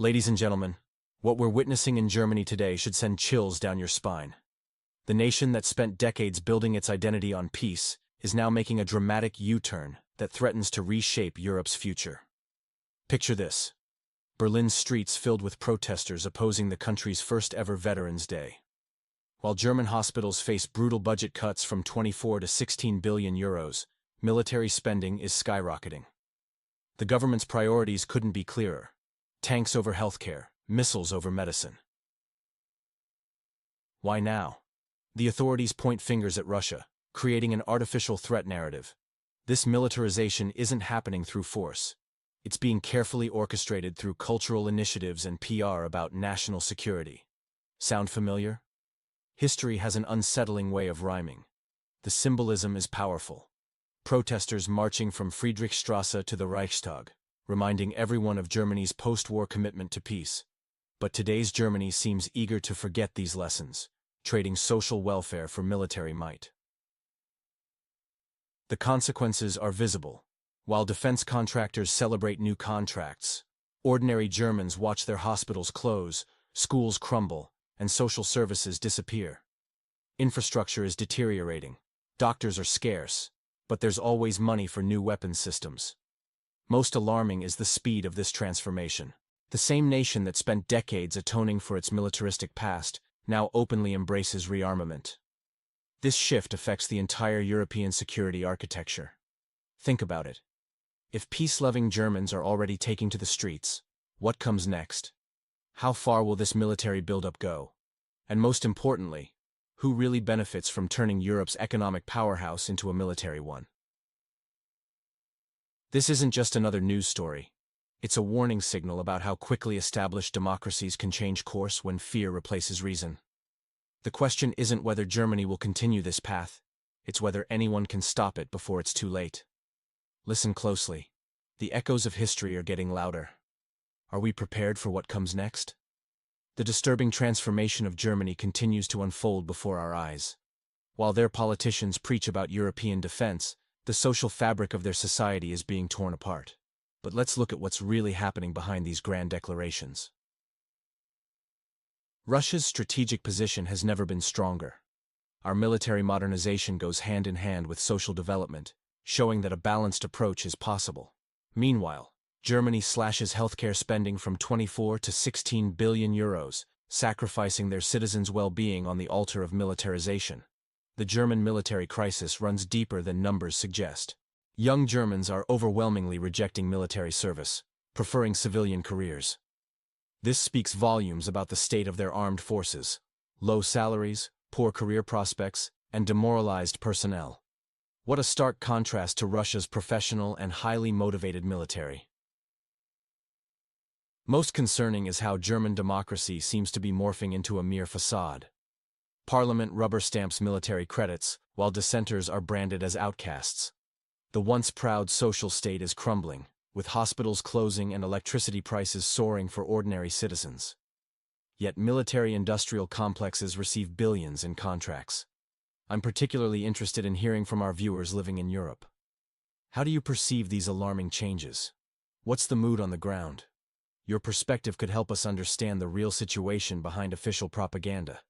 Ladies and gentlemen, what we're witnessing in Germany today should send chills down your spine. The nation that spent decades building its identity on peace is now making a dramatic U-turn that threatens to reshape Europe's future. Picture this: Berlin's streets filled with protesters opposing the country's first-ever Veterans Day. While German hospitals face brutal budget cuts from 24 to 16 billion euros, military spending is skyrocketing. The government's priorities couldn't be clearer: tanks over healthcare, missiles over medicine. Why now? The authorities point fingers at Russia, creating an artificial threat narrative. This militarization isn't happening through force. It's being carefully orchestrated through cultural initiatives and PR about national security. Sound familiar? History has an unsettling way of rhyming. The symbolism is powerful. Protesters marching from Friedrichstrasse to the Reichstag, reminding everyone of Germany's post-war commitment to peace. But today's Germany seems eager to forget these lessons, trading social welfare for military might. The consequences are visible. While defense contractors celebrate new contracts, ordinary Germans watch their hospitals close, schools crumble, and social services disappear. Infrastructure is deteriorating. Doctors are scarce, but there's always money for new weapons systems. Most alarming is the speed of this transformation. The same nation that spent decades atoning for its militaristic past now openly embraces rearmament. This shift affects the entire European security architecture. Think about it. If peace-loving Germans are already taking to the streets, what comes next? How far will this military buildup go? And most importantly, who really benefits from turning Europe's economic powerhouse into a military one? This isn't just another news story. It's a warning signal about how quickly established democracies can change course when fear replaces reason. The question isn't whether Germany will continue this path, it's whether anyone can stop it before it's too late. Listen closely. The echoes of history are getting louder. Are we prepared for what comes next? The disturbing transformation of Germany continues to unfold before our eyes. While their politicians preach about European defense, the social fabric of their society is being torn apart. But let's look at what's really happening behind these grand declarations. Russia's strategic position has never been stronger. Our military modernization goes hand in hand with social development, showing that a balanced approach is possible. Meanwhile, Germany slashes healthcare spending from 24 to 16 billion euros, sacrificing their citizens' well-being on the altar of militarization. The German military crisis runs deeper than numbers suggest. Young Germans are overwhelmingly rejecting military service, preferring civilian careers. This speaks volumes about the state of their armed forces: low salaries, poor career prospects, and demoralized personnel. What a stark contrast to Russia's professional and highly motivated military. Most concerning is how German democracy seems to be morphing into a mere facade. Parliament rubber stamps military credits, while dissenters are branded as outcasts. The once proud social state is crumbling, with hospitals closing and electricity prices soaring for ordinary citizens. Yet military-industrial complexes receive billions in contracts. I'm particularly interested in hearing from our viewers living in Europe. How do you perceive these alarming changes? What's the mood on the ground? Your perspective could help us understand the real situation behind official propaganda.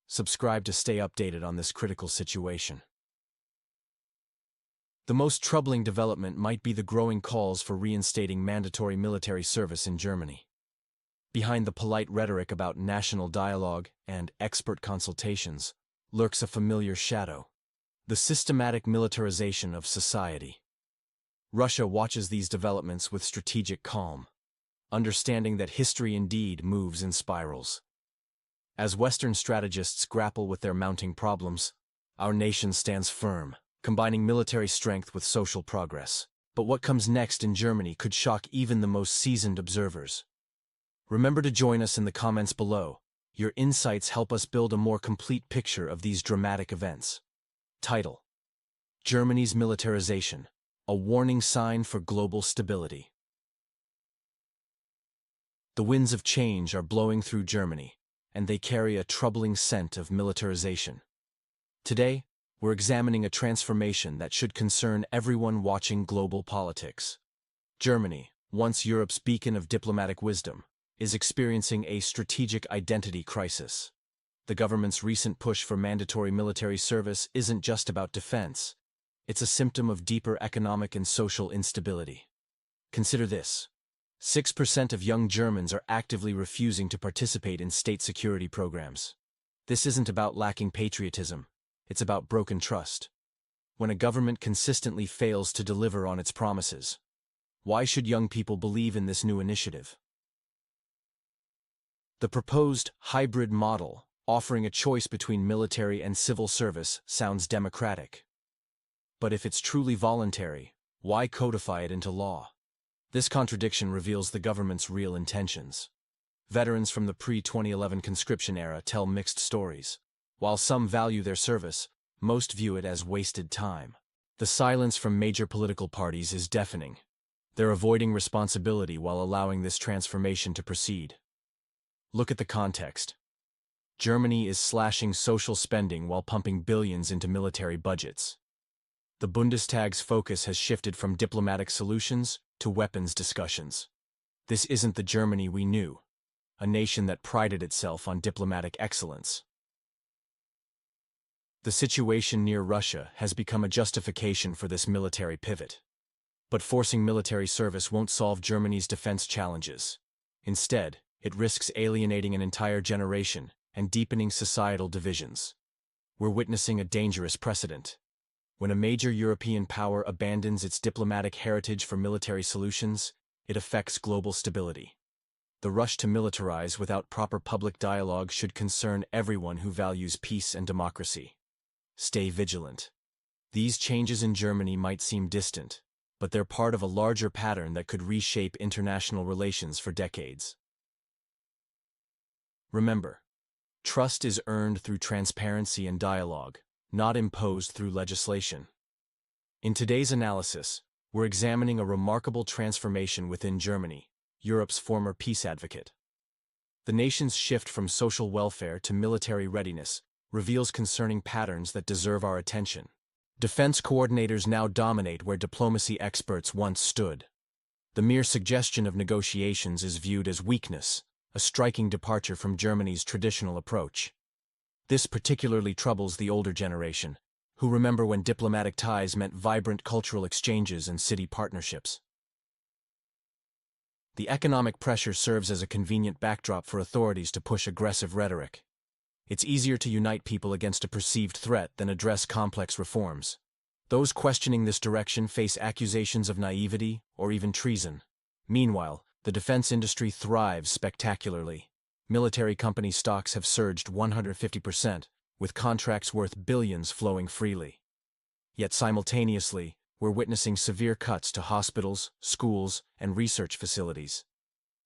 Subscribe to stay updated on this critical situation. The most troubling development might be the growing calls for reinstating mandatory military service in Germany. Behind the polite rhetoric about national dialogue and expert consultations lurks a familiar shadow: the systematic militarization of society. Russia watches these developments with strategic calm, understanding that history indeed moves in spirals. As Western strategists grapple with their mounting problems, our nation stands firm, combining military strength with social progress. But what comes next in Germany could shock even the most seasoned observers. Remember to join us in the comments below. Your insights help us build a more complete picture of these dramatic events. Title: Germany's militarization, a warning sign for global stability. The winds of change are blowing through Germany, and they carry a troubling scent of militarization. Today, we're examining a transformation that should concern everyone watching global politics. Germany, once Europe's beacon of diplomatic wisdom, is experiencing a strategic identity crisis. The government's recent push for mandatory military service isn't just about defense. It's a symptom of deeper economic and social instability. Consider this. 6% of young Germans are actively refusing to participate in state security programs. This isn't about lacking patriotism. It's about broken trust. When a government consistently fails to deliver on its promises, why should young people believe in this new initiative? The proposed hybrid model, offering a choice between military and civil service, sounds democratic. But if it's truly voluntary, why codify it into law? This contradiction reveals the government's real intentions. Veterans from the pre-2011 conscription era tell mixed stories. While some value their service, most view it as wasted time. The silence from major political parties is deafening. They're avoiding responsibility while allowing this transformation to proceed. Look at the context. Germany is slashing social spending while pumping billions into military budgets. The Bundestag's focus has shifted from diplomatic solutions to weapons discussions. This isn't the Germany we knew, a nation that prided itself on diplomatic excellence. The situation near Russia has become a justification for this military pivot. But forcing military service won't solve Germany's defense challenges. Instead, it risks alienating an entire generation and deepening societal divisions. We're witnessing a dangerous precedent. When a major European power abandons its diplomatic heritage for military solutions, it affects global stability. The rush to militarize without proper public dialogue should concern everyone who values peace and democracy. Stay vigilant. These changes in Germany might seem distant, but they're part of a larger pattern that could reshape international relations for decades. Remember, trust is earned through transparency and dialogue, not imposed through legislation. In today's analysis, we're examining a remarkable transformation within Germany, Europe's former peace advocate. The nation's shift from social welfare to military readiness reveals concerning patterns that deserve our attention. Defense coordinators now dominate where diplomacy experts once stood. The mere suggestion of negotiations is viewed as weakness, a striking departure from Germany's traditional approach. This particularly troubles the older generation, who remember when diplomatic ties meant vibrant cultural exchanges and city partnerships. The economic pressure serves as a convenient backdrop for authorities to push aggressive rhetoric. It's easier to unite people against a perceived threat than address complex reforms. Those questioning this direction face accusations of naivety or even treason. Meanwhile, the defense industry thrives spectacularly. Military company stocks have surged 150%, with contracts worth billions flowing freely. Yet simultaneously, we're witnessing severe cuts to hospitals, schools, and research facilities.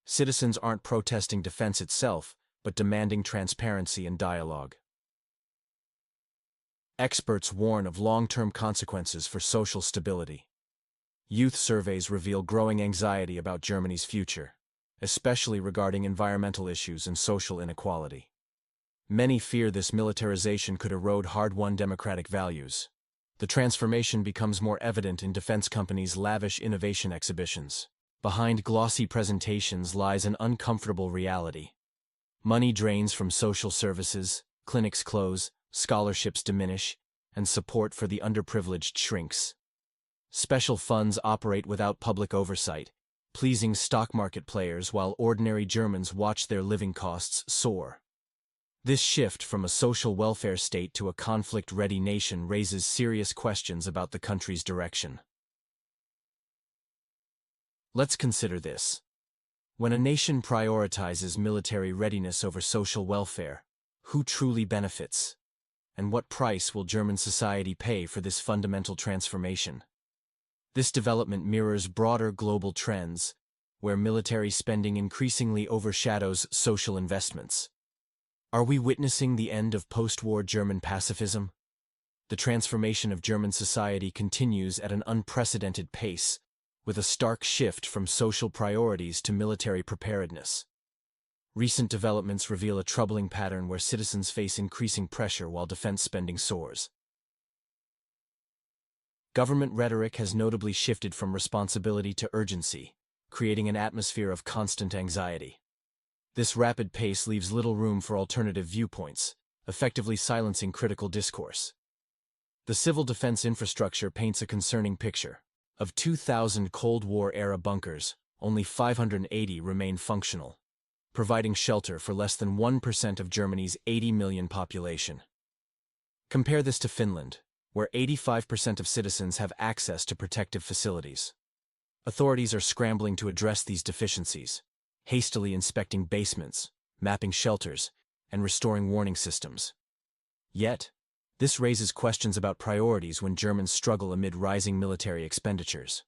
Citizens aren't protesting defense itself, but demanding transparency and dialogue. Experts warn of long-term consequences for social stability. Youth surveys reveal growing anxiety about Germany's future, especially regarding environmental issues and social inequality. Many fear this militarization could erode hard-won democratic values. The transformation becomes more evident in defense companies' lavish innovation exhibitions. Behind glossy presentations lies an uncomfortable reality. Money drains from social services, clinics close, scholarships diminish, and support for the underprivileged shrinks. Special funds operate without public oversight, pleasing stock market players while ordinary Germans watch their living costs soar. This shift from a social welfare state to a conflict-ready nation raises serious questions about the country's direction. Let's consider this. When a nation prioritizes military readiness over social welfare, who truly benefits? And what price will German society pay for this fundamental transformation? This development mirrors broader global trends, where military spending increasingly overshadows social investments. Are we witnessing the end of post-war German pacifism? The transformation of German society continues at an unprecedented pace, with a stark shift from social priorities to military preparedness. Recent developments reveal a troubling pattern where citizens face increasing pressure while defense spending soars. Government rhetoric has notably shifted from responsibility to urgency, creating an atmosphere of constant anxiety. This rapid pace leaves little room for alternative viewpoints, effectively silencing critical discourse. The civil defense infrastructure paints a concerning picture. Of 2,000 Cold War-era bunkers, only 580 remain functional, providing shelter for less than 1% of Germany's 80 million population. Compare this to Finland, where 85% of citizens have access to protective facilities. Authorities are scrambling to address these deficiencies, hastily inspecting basements, mapping shelters, and restoring warning systems. Yet, this raises questions about priorities when Germans struggle amid rising military expenditures.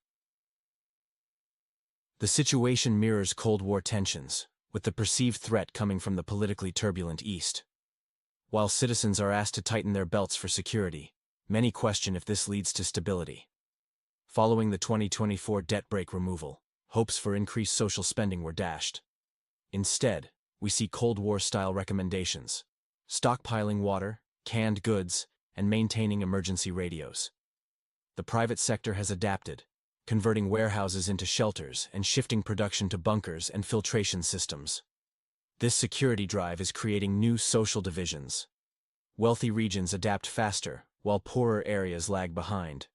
The situation mirrors Cold War tensions, with the perceived threat coming from the politically turbulent East. While citizens are asked to tighten their belts for security, many question if this leads to stability. Following the 2024 debt brake removal, hopes for increased social spending were dashed. Instead, we see Cold War-style recommendations: stockpiling water, canned goods, and maintaining emergency radios. The private sector has adapted, converting warehouses into shelters and shifting production to bunkers and filtration systems. This security drive is creating new social divisions. Wealthy regions adapt faster, while poorer areas lag behind.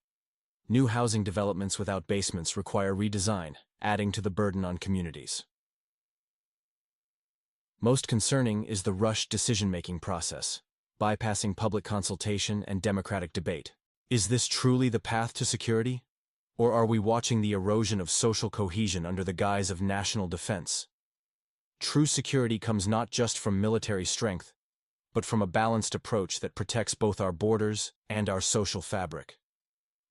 New housing developments without basements require redesign, adding to the burden on communities. Most concerning is the rushed decision-making process, bypassing public consultation and democratic debate. Is this truly the path to security? Or are we watching the erosion of social cohesion under the guise of national defense? True security comes not just from military strength, but from a balanced approach that protects both our borders and our social fabric.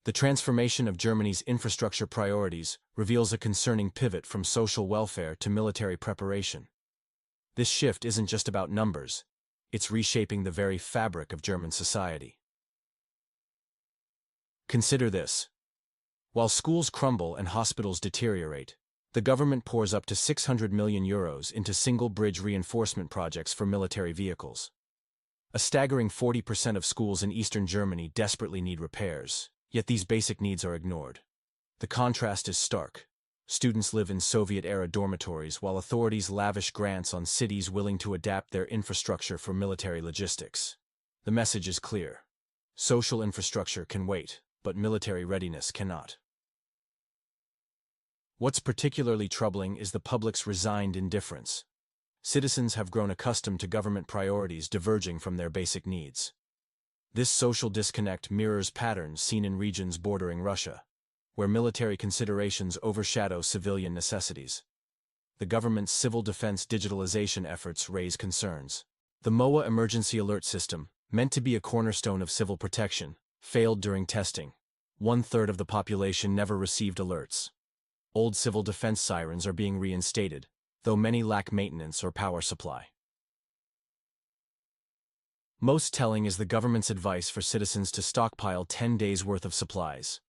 The transformation of Germany's infrastructure priorities reveals a concerning pivot from social welfare to military preparation. This shift isn't just about numbers, it's reshaping the very fabric of German society. Consider this. While schools crumble and hospitals deteriorate, the government pours up to 600 million euros into single-bridge reinforcement projects for military vehicles. A staggering 40% of schools in eastern Germany desperately need repairs, yet these basic needs are ignored. The contrast is stark. Students live in Soviet-era dormitories while authorities lavish grants on cities willing to adapt their infrastructure for military logistics. The message is clear. Social infrastructure can wait, but military readiness cannot. What's particularly troubling is the public's resigned indifference. Citizens have grown accustomed to government priorities diverging from their basic needs. This social disconnect mirrors patterns seen in regions bordering Russia, where military considerations overshadow civilian necessities. The government's civil defense digitalization efforts raise concerns. The MOA emergency alert system, meant to be a cornerstone of civil protection, failed during testing. 1/3 of the population never received alerts. Old civil defense sirens are being reinstated, though many lack maintenance or power supply. Most telling is the government's advice for citizens to stockpile 10 days' worth of supplies.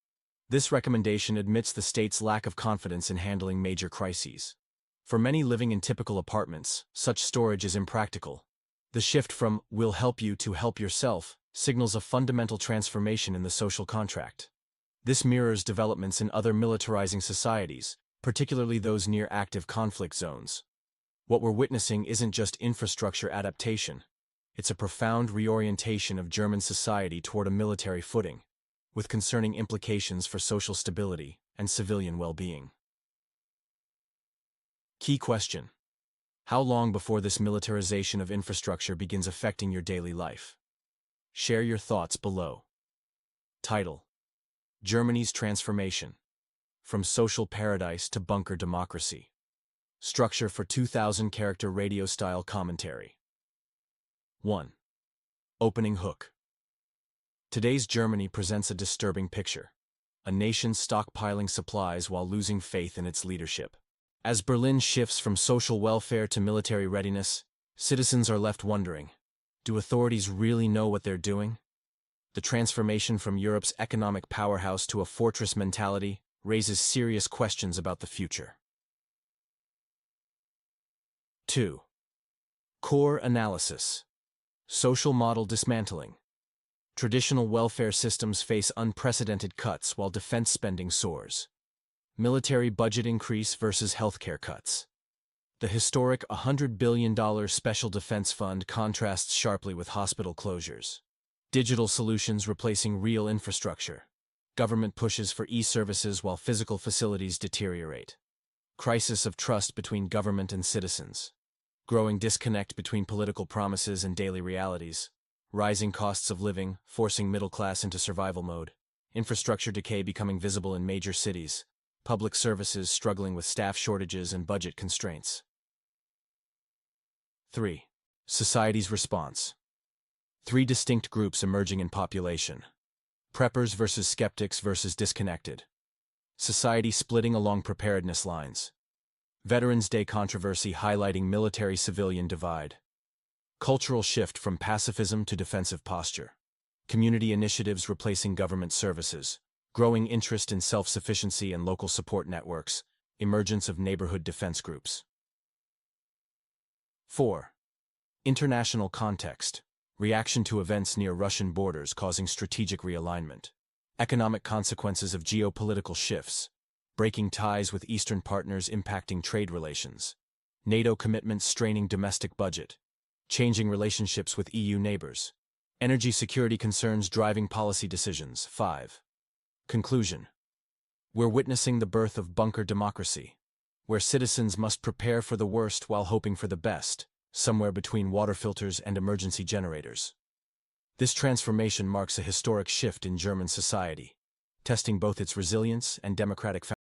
This recommendation admits the state's lack of confidence in handling major crises. For many living in typical apartments, such storage is impractical. The shift from "we'll help you" to "help yourself" signals a fundamental transformation in the social contract. This mirrors developments in other militarizing societies, particularly those near active conflict zones. What we're witnessing isn't just infrastructure adaptation. It's a profound reorientation of German society toward a military footing, with concerning implications for social stability and civilian well-being. Key question: how long before this militarization of infrastructure begins affecting your daily life? Share your thoughts below. Title: Germany's Transformation. From Social Paradise to Bunker Democracy. Structure for 2,000-character radio-style commentary. 1. Opening hook. Today's Germany presents a disturbing picture. A nation stockpiling supplies while losing faith in its leadership. As Berlin shifts from social welfare to military readiness, citizens are left wondering, do authorities really know what they're doing? The transformation from Europe's economic powerhouse to a fortress mentality raises serious questions about the future. 2. Core analysis. Social model dismantling. Traditional welfare systems face unprecedented cuts while defense spending soars. Military budget increase versus healthcare cuts. The historic $100 billion Special Defense Fund contrasts sharply with hospital closures. Digital solutions replacing real infrastructure. Government pushes for e-services while physical facilities deteriorate. Crisis of trust between government and citizens. Growing disconnect between political promises and daily realities. Rising costs of living, forcing middle class into survival mode. Infrastructure decay becoming visible in major cities. Public services struggling with staff shortages and budget constraints. 3. Society's response. 3 distinct groups emerging in population. Preppers versus skeptics versus disconnected. Society splitting along preparedness lines. Veterans Day controversy highlighting military-civilian divide. Cultural shift from pacifism to defensive posture. Community initiatives replacing government services. Growing interest in self-sufficiency and local support networks. Emergence of neighborhood defense groups. 4. International context. Reaction to events near Russian borders causing strategic realignment. Economic consequences of geopolitical shifts. Breaking ties with Eastern partners impacting trade relations. NATO commitments straining domestic budget. Changing relationships with EU neighbors. Energy security concerns driving policy decisions. 5. Conclusion. We're witnessing the birth of bunker democracy, where citizens must prepare for the worst while hoping for the best, somewhere between water filters and emergency generators. This transformation marks a historic shift in German society, testing both its resilience and democratic foundation.